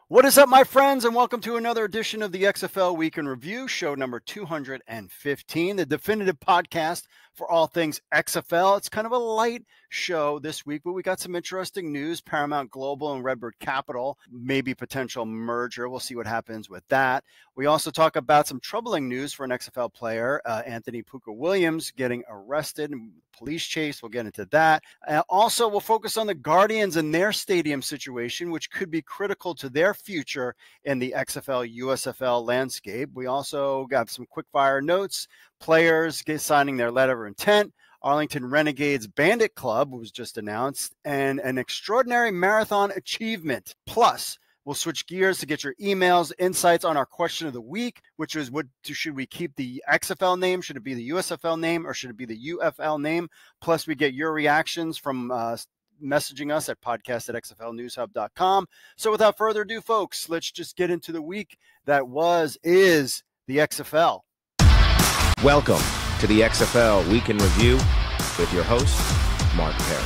What is up, my friends, and welcome to another edition of the XFL Week in Review, show number 215, the definitive podcast for all things XFL. It's kind of a light show this week, but we got some interesting news. Paramount Global and RedBird Capital, maybe potential merger. We'll see what happens with that. We also talk about some troubling news for an XFL player, Anthony Pooka Williams getting arrested in police chase. We'll get into that. Also, we'll focus on the Guardians and their stadium situation, which could be critical to their future in the XFL-USFL landscape. We also got some quickfire notes, players signing their letter of intent, Arlington Renegades Bandit Club was just announced, and an extraordinary marathon achievement. Plus, we'll switch gears to get your emails, insights on our question of the week, which is should we keep the XFL name? Should it be the USFL name, or should it be the UFL name? Plus, we get your reactions from messaging us at podcast@xflnewshub.com. So without further ado, folks, let's just get into the week that is the XFL. Welcome to the XFL Week in Review with your host, Mark Perry.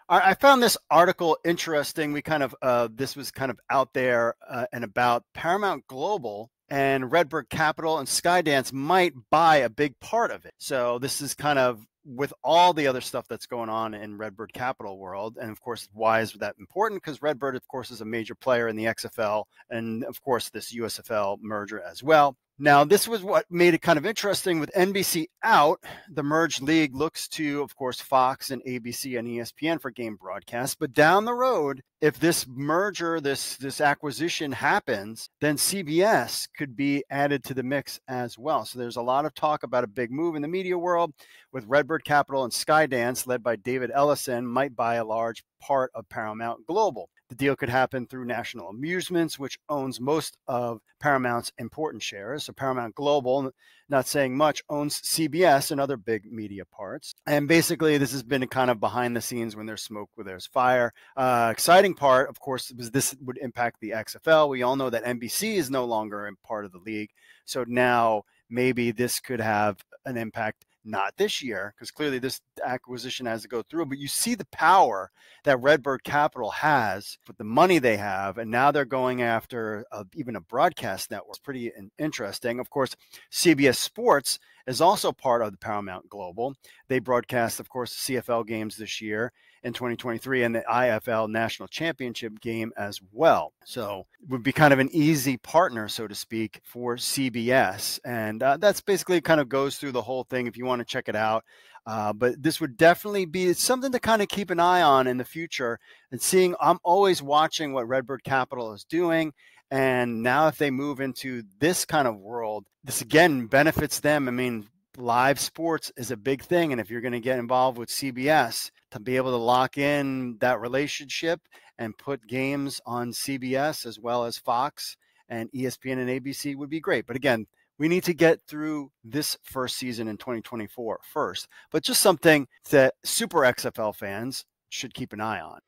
I found this article interesting. This was kind of out there and about Paramount Global and RedBird Capital and Skydance might buy a big part of it. So this is kind of with all the other stuff that's going on in RedBird Capital world. And of course, why is that important? Because RedBird, of course, is a major player in the XFL and of course this USFL merger as well. Now, this was what made it kind of interesting with NBC out. The merged league looks to, of course, Fox and ABC and ESPN for game broadcasts. But down the road, if this merger, this acquisition happens, then CBS could be added to the mix as well. So there's a lot of talk about a big move in the media world with RedBird Capital and Skydance, led by David Ellison, might buy a large part of Paramount Global. The deal could happen through National Amusements, which owns most of Paramount's important shares. So Paramount Global, not saying much, owns CBS and other big media parts. And basically, this has been kind of behind the scenes. When there's smoke, where there's fire. Exciting part, of course, was this would impact the XFL. We all know that NBC is no longer in part of the league. So now maybe this could have an impact. Not this year, because clearly this acquisition has to go through. But you see the power that RedBird Capital has with the money they have, and now they're going after even a broadcast network. It's pretty interesting. Of course, CBS Sports is also part of the Paramount Global. They broadcast, of course, the CFL games this year in 2023 and the IFL National Championship game as well. So it would be kind of an easy partner, so to speak, for CBS. And that's basically kind of goes through the whole thing if you want to check it out. But this would definitely be something to kind of keep an eye on in the future and seeing. I'm always watching what RedBird Capital is doing. And now if they move into this kind of world, this again benefits them. I mean, live sports is a big thing. And if you're going to get involved with CBS, to be able to lock in that relationship and put games on CBS as well as Fox and ESPN and ABC would be great. But again, we need to get through this first season in 2024 first. But just something that super XFL fans should keep an eye on.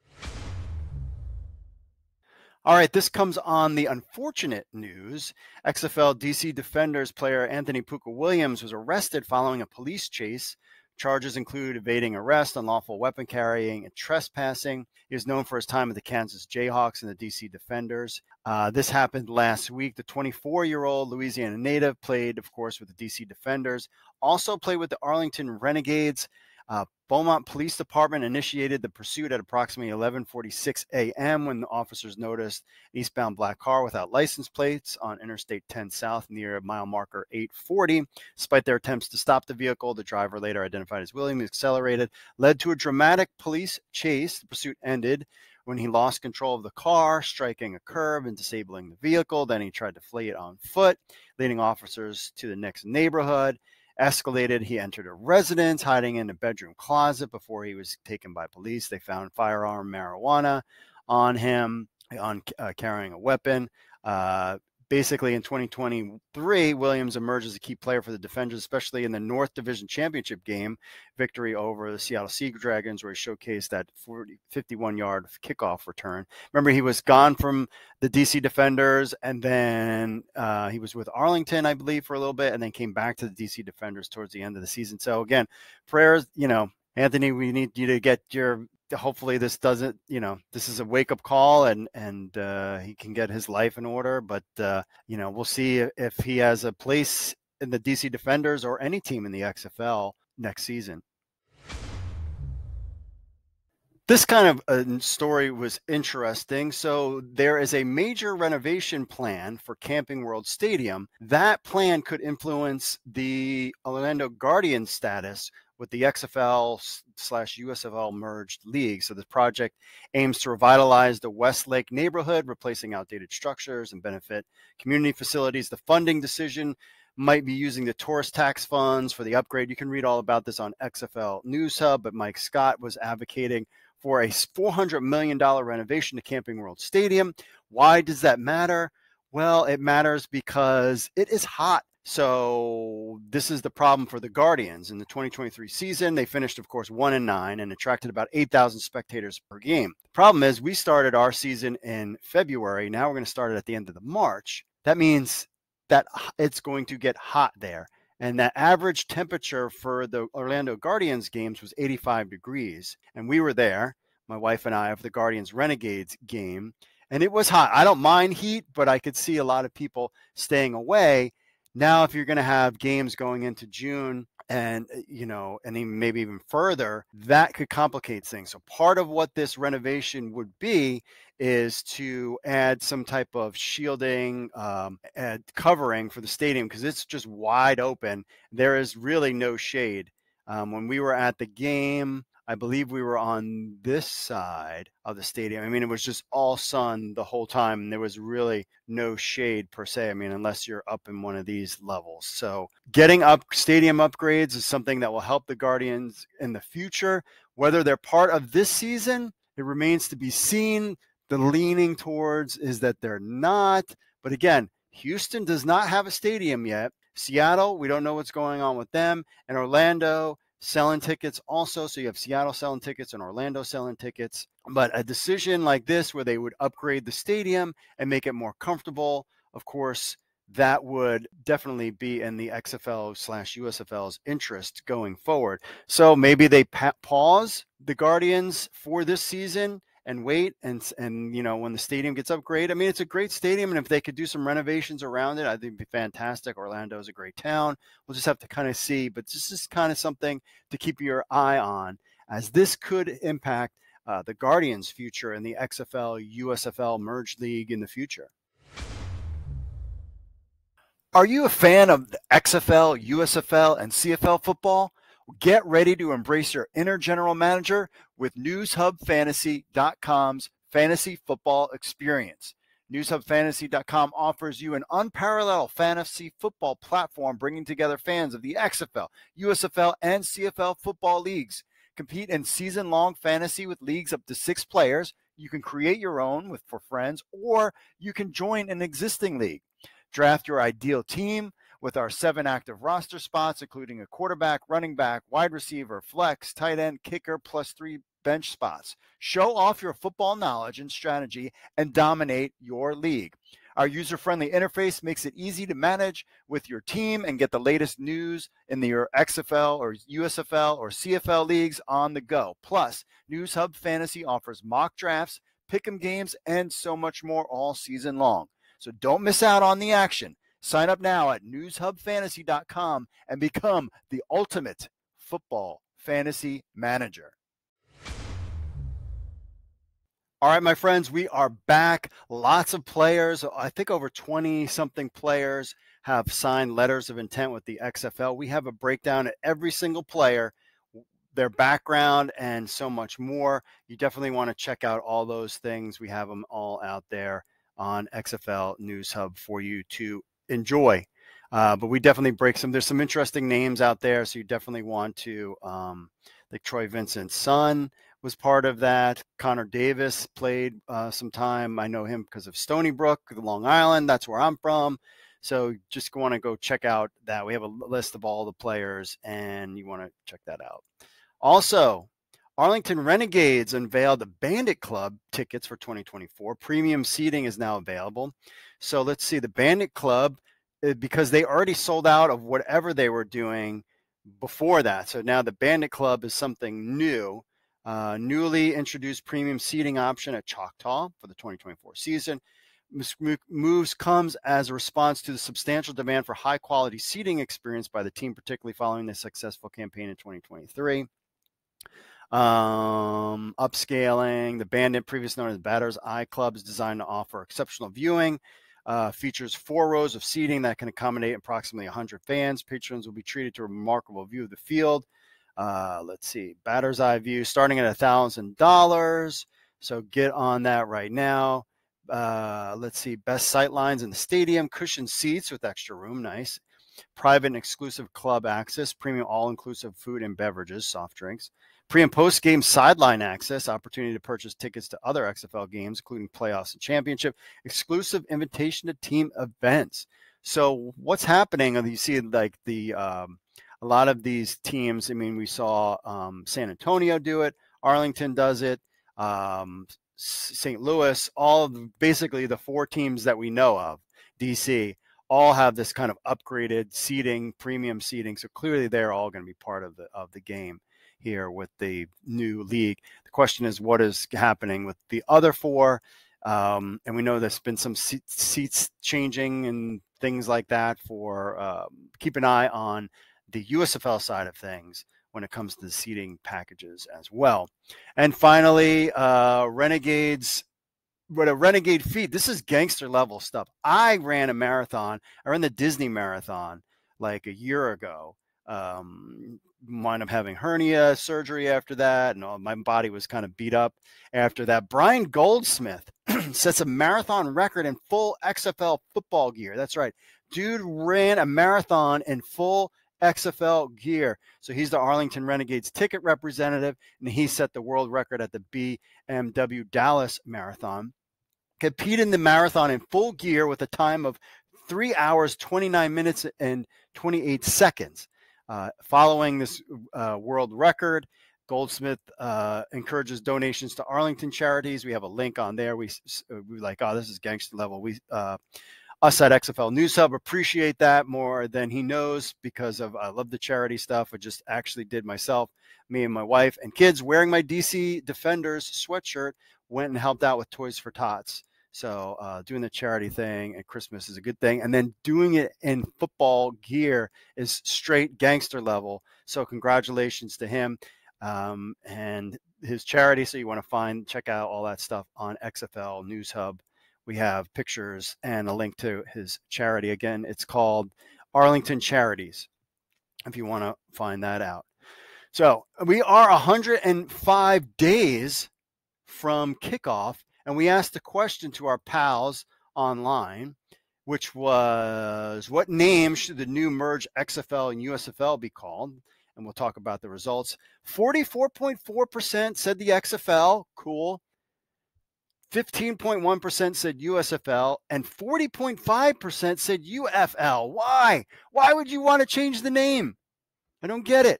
All right, this comes on the unfortunate news. XFL DC Defenders player Anthony Pooka Williams was arrested following a police chase. Charges include evading arrest, unlawful weapon carrying, and trespassing. He is known for his time at the Kansas Jayhawks and the DC Defenders. This happened last week. The 24-year-old Louisiana native played, of course, with the DC Defenders. Also played with the Arlington Renegades. Beaumont Police Department initiated the pursuit at approximately 11:46 a.m. when the officers noticed an eastbound black car without license plates on Interstate 10 South near mile marker 840. Despite their attempts to stop the vehicle, the driver, later identified as Williams, accelerated, led to a dramatic police chase. The pursuit ended when he lost control of the car, striking a curb and disabling the vehicle. Then he tried to flee it on foot, leading officers to the next neighborhood. Escalated, he entered a residence, hiding in a bedroom closet before he was taken by police. They found firearm marijuana on him, carrying a weapon. Basically, in 2023, Williams emerged as a key player for the Defenders, especially in the North Division Championship game victory over the Seattle Sea Dragons, where he showcased that 51-yard kickoff return. Remember, he was gone from the DC Defenders, and then he was with Arlington, I believe, for a little bit, and then came back to the DC Defenders towards the end of the season. So, again, prayers, Anthony, we need you to get hopefully this doesn't, this is a wake up call and he can get his life in order. But, we'll see if he has a place in the DC Defenders or any team in the XFL next season. This kind of story was interesting. So there is a major renovation plan for Camping World Stadium. That plan could influence the Orlando Guardians status with the XFL/USFL merged league. So this project aims to revitalize the Westlake neighborhood, replacing outdated structures and benefit community facilities. The funding decision might be using the tourist tax funds for the upgrade. You can read all about this on XFL News Hub, but Mike Scott was advocating for a $400 million renovation to Camping World Stadium. Why does that matter? Well, it matters because it is hot. So this is the problem for the Guardians. In the 2023 season, they finished, of course, 1-9 and attracted about 8,000 spectators per game. The problem is we started our season in February. Now we're going to start it at the end of the March. That means that it's going to get hot there. And that average temperature for the Orlando Guardians games was 85 degrees. And we were there, my wife and I, of the Guardians Renegades game. And it was hot. I don't mind heat, but I could see a lot of people staying away. Now, if you're going to have games going into June and, and even maybe even further, that could complicate things. So part of what this renovation would be is to add some type of shielding and covering for the stadium because it's just wide open. There is really no shade. When we were at the game, I believe we were on this side of the stadium. I mean, it was just all sun the whole time. And there was really no shade per se. I mean, unless you're up in one of these levels. So getting up stadium upgrades is something that will help the Guardians in the future. Whether they're part of this season, it remains to be seen. The leaning towards is that they're not. But again, Houston does not have a stadium yet. Seattle, we don't know what's going on with them. And Orlando, selling tickets also. So you have Seattle selling tickets and Orlando selling tickets. But a decision like this where they would upgrade the stadium and make it more comfortable, of course, that would definitely be in the XFL/USFL's interest going forward. So maybe they pause the Guardians for this season and wait and when the stadium gets upgraded. I mean, it's a great stadium, and if they could do some renovations around it, I think it'd be fantastic. Orlando is a great town. We'll just have to kind of see, but this is kind of something to keep your eye on, as this could impact the Guardians' future in the XFL-USFL merged league in the future. Are you a fan of the XFL, USFL, and CFL football? Get ready to embrace your inner general manager with NewsHubFantasy.com's fantasy football experience. NewsHubFantasy.com offers you an unparalleled fantasy football platform bringing together fans of the XFL, USFL, and CFL football leagues. Compete in season-long fantasy with leagues up to 6 players. You can create your own for friends, or you can join an existing league. Draft your ideal team with our 7 active roster spots, including a quarterback, running back, wide receiver, flex, tight end, kicker, plus 3 bench spots. Show off your football knowledge and strategy and dominate your league. Our user-friendly interface makes it easy to manage with your team and get the latest news in your XFL or USFL or CFL leagues on the go. Plus, News Hub Fantasy offers mock drafts, pick'em games, and so much more all season long. So don't miss out on the action. Sign up now at newshubfantasy.com and become the ultimate football fantasy manager. All right, my friends, we are back. Lots of players. I think over 20-something players have signed letters of intent with the XFL. We have a breakdown of every single player, their background, and so much more. You definitely want to check out all those things. We have them all out there on XFL News Hub for you to enjoy. But we definitely break some. There's some interesting names out there, so you definitely want to, like Troy Vincent's son was part of that. Connor Davis played some time. I know him because of Stony Brook, Long Island. That's where I'm from. So just want to go check out that. We have a list of all the players, and you want to check that out. Also, Arlington Renegades unveiled the Bandit Club tickets for 2024. Premium seating is now available. So let's see, the Bandit Club, because they already sold out of whatever they were doing before that. So now the Bandit Club is something new. Newly introduced premium seating option at Choctaw for the 2024 season. Moves comes as a response to the substantial demand for high-quality seating experience by the team, particularly following the successful campaign in 2023. Upscaling. The Bandit, previously known as Batter's Eye Club, is designed to offer exceptional viewing. Features 4 rows of seating that can accommodate approximately 100 fans. Patrons will be treated to a remarkable view of the field. Let's see. Batter's Eye view starting at $1,000. So get on that right now. Let's see. Best sight lines in the stadium. Cushioned seats with extra room. Nice. Private and exclusive club access. Premium all-inclusive food and beverages, soft drinks. Pre- and post-game sideline access, opportunity to purchase tickets to other XFL games, including playoffs and championship, exclusive invitation to team events. So what's happening? You see like a lot of these teams, I mean, we saw San Antonio do it, Arlington does it, St. Louis, basically the 4 teams that we know of, DC, all have this kind of upgraded seating, premium seating. So clearly they're all going to be part of the game here with the new league. The question is, what is happening with the other 4? And we know there's been some seats changing and things like that for keep an eye on the USFL side of things when it comes to the seating packages as well. And finally, Renegades. What a Renegade feat. This is gangster level stuff. I ran a marathon. I ran the Disney Marathon like a year ago. Wound up having hernia surgery after that, and my body was kind of beat up after that. Brian Goldsmith sets a marathon record in full XFL football gear. That's right. Dude ran a marathon in full XFL gear. So he's the Arlington Renegades ticket representative, and he set the world record at the BMW Dallas Marathon. Competed in the marathon in full gear with a time of 3 hours, 29 minutes, and 28 seconds. Following this world record, Goldsmith encourages donations to Arlington charities. We have a link on there. We like, oh, this is gangster level. Us at XFL News Hub appreciate that more than he knows, because I love the charity stuff. I just actually did myself, me and my wife and kids, wearing my DC Defenders sweatshirt, went and helped out with Toys for Tots. So doing the charity thing at Christmas is a good thing. And then doing it in football gear is straight gangster level. So congratulations to him and his charity. So you want to check out all that stuff on XFL News Hub. We have pictures and a link to his charity. Again, it's called Arlington Charities, if you want to find that out. So we are 105 days from kickoff. And we asked a question to our pals online, which was, what name should the new merged XFL and USFL be called? And we'll talk about the results. 44.4% said the XFL, cool. 15.1% said USFL, and 40.5% said UFL. Why? Why would you want to change the name? I don't get it.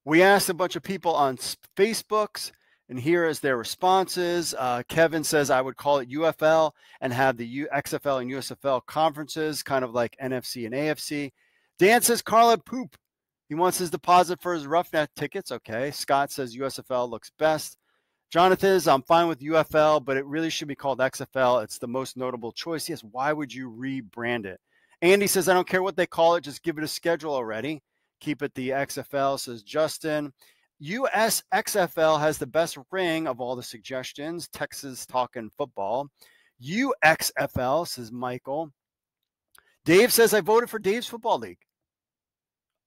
We asked a bunch of people on Facebooks, and here is their responses. Kevin says, I would call it UFL and have the XFL and USFL conferences, kind of like NFC and AFC. Dan says, Carla poop. He wants his deposit for his Roughneck tickets. Okay. Scott says USFL looks best. Jonathan says, I'm fine with UFL, but it really should be called XFL. It's the most notable choice. Yes, why would you rebrand it? Andy says, I don't care what they call it. Just give it a schedule already. Keep it the XFL, says Justin. US XFL has the best ring of all the suggestions. Texas talking football. UXFL, says Michael. Dave says, I voted for Dave's Football League.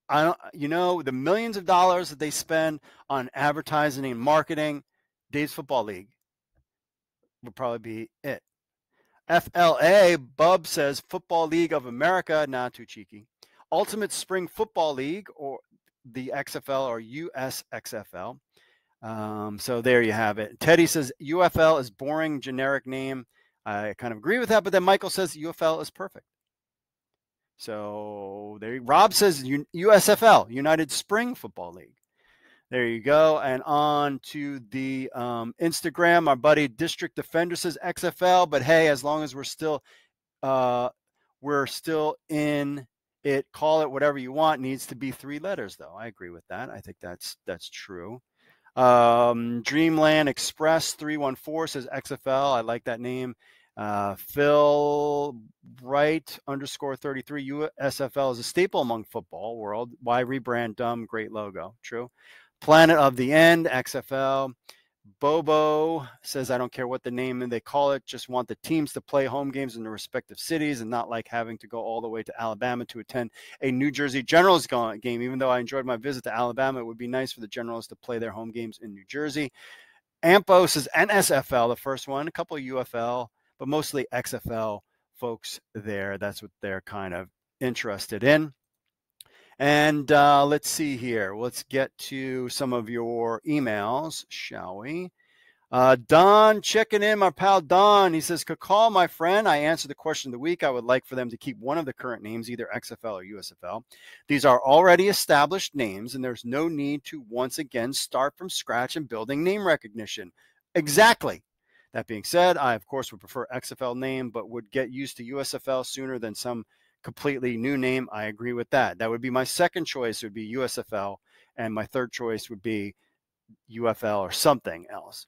The millions of dollars that they spend on advertising and marketing, Dave's Football League would probably be it. FLA, Bub says, Football League of America, not too cheeky. Ultimate Spring Football League, or the XFL or USXFL. So there you have it. Teddy says UFL is boring, generic name. I kind of agree with that, but then Michael says UFL is perfect. So there. Rob says USFL, United Spring Football League. There you go. And on to the Instagram, our buddy District Defender says XFL, but hey, as long as we're still in it, call it whatever you want, needs to be 3 letters, though. I agree with that. I think that's true. Dreamland Express 314 says XFL. I like that name. Phil Wright _33 USFL is a staple among football world. Why rebrand? Dumb. Great logo. True. Planet of the End XFL. Bobo says, I don't care what the name they call it, just want the teams to play home games in their respective cities and not like having to go all the way to Alabama to attend a New Jersey Generals game. Even though I enjoyed my visit to Alabama, it would be nice for the Generals to play their home games in New Jersey. Ampo says NSFL, the first one, a couple of UFL, but mostly XFL folks there. That's what they're kind of interested in. And let's see here. Let's get to some of your emails, shall we? Don checking in, my pal Don. He says, call my friend. I answered the question of the week. I would like for them to keep one of the current names, either XFL or USFL. These are already established names, and there's no need to once again start from scratch and building name recognition. Exactly. That being said, I, of course, would prefer XFL name, but would get used to USFL sooner than some completely new name. I agree with that. That would be my second choice, would be USFL, and my third choice would be UFL or something else.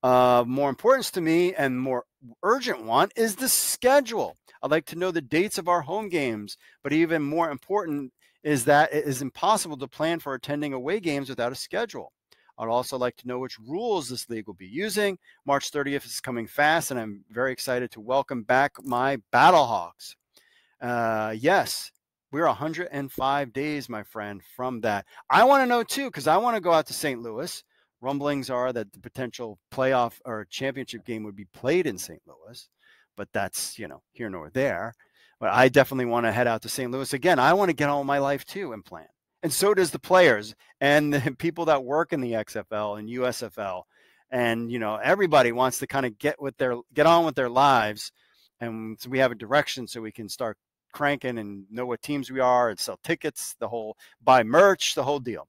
More importance to me and more urgent one is the schedule. I'd like to know the dates of our home games, but even more important is that it is impossible to plan for attending away games without a schedule. I'd also like to know which rules this league will be using. March 30th is coming fast, and I'm very excited to welcome back my Battlehawks. Yes, we're 105 days, my friend, from that. I want to know, too, because I want to go out to St. Louis. Rumblings are that the potential playoff or championship game would be played in St. Louis, but that's, here nor there. But I definitely want to head out to St. Louis. Again, I want to get on with my life, too, and plan. And so does the players and the people that work in the XFL and USFL. And, everybody wants to kind of get on with their lives. And so we have a direction so we can start cranking and know what teams we are and sell tickets, buy merch, the whole deal.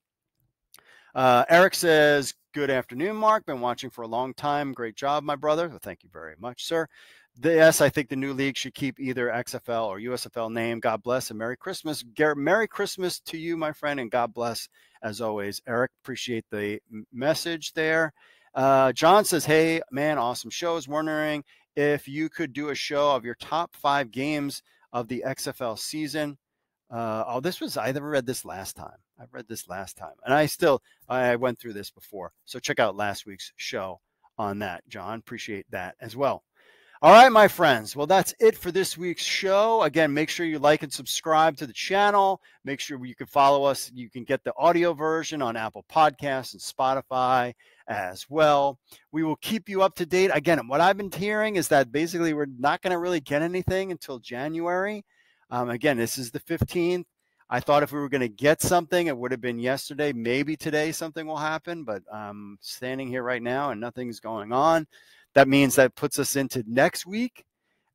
Eric says, good afternoon, Mark. Been watching for a long time. Great job, my brother. Well, thank you very much, sir. Yes, I think the new league should keep either XFL or USFL name. God bless and Merry Christmas. Garrett, Merry Christmas to you, my friend, and God bless as always. Eric, appreciate the message there. John says, hey, man, awesome show. I was wondering if you could do a show of your top 5 games of the XFL season. I read this last time. And I went through this before. So check out last week's show on that, John. Appreciate that as well. All right, my friends. Well, that's it for this week's show. Again, make sure you like and subscribe to the channel. Make sure you can follow us. You can get the audio version on Apple Podcasts and Spotify as well. We will keep you up to date. Again, what I've been hearing is that basically we're not going to really get anything until January. Again, this is the 15th. I thought if we were going to get something, it would have been yesterday. Maybe today something will happen, but I'm standing here right now and nothing's going on. That means that puts us into next week.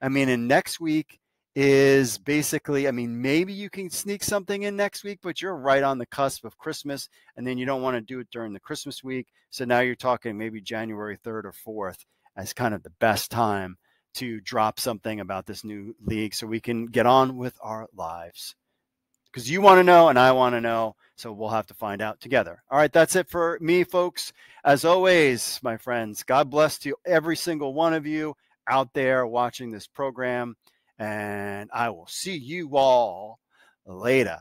And next week is basically, maybe you can sneak something in next week, but you're right on the cusp of Christmas, and then you don't want to do it during the Christmas week. So now you're talking maybe January 3rd or 4th as kind of the best time to drop something about this new league so we can get on with our lives. Because you want to know and I want to know, so we'll have to find out together. All right, that's it for me, folks. As always, my friends, God bless to every single one of you out there watching this program, and I will see you all later.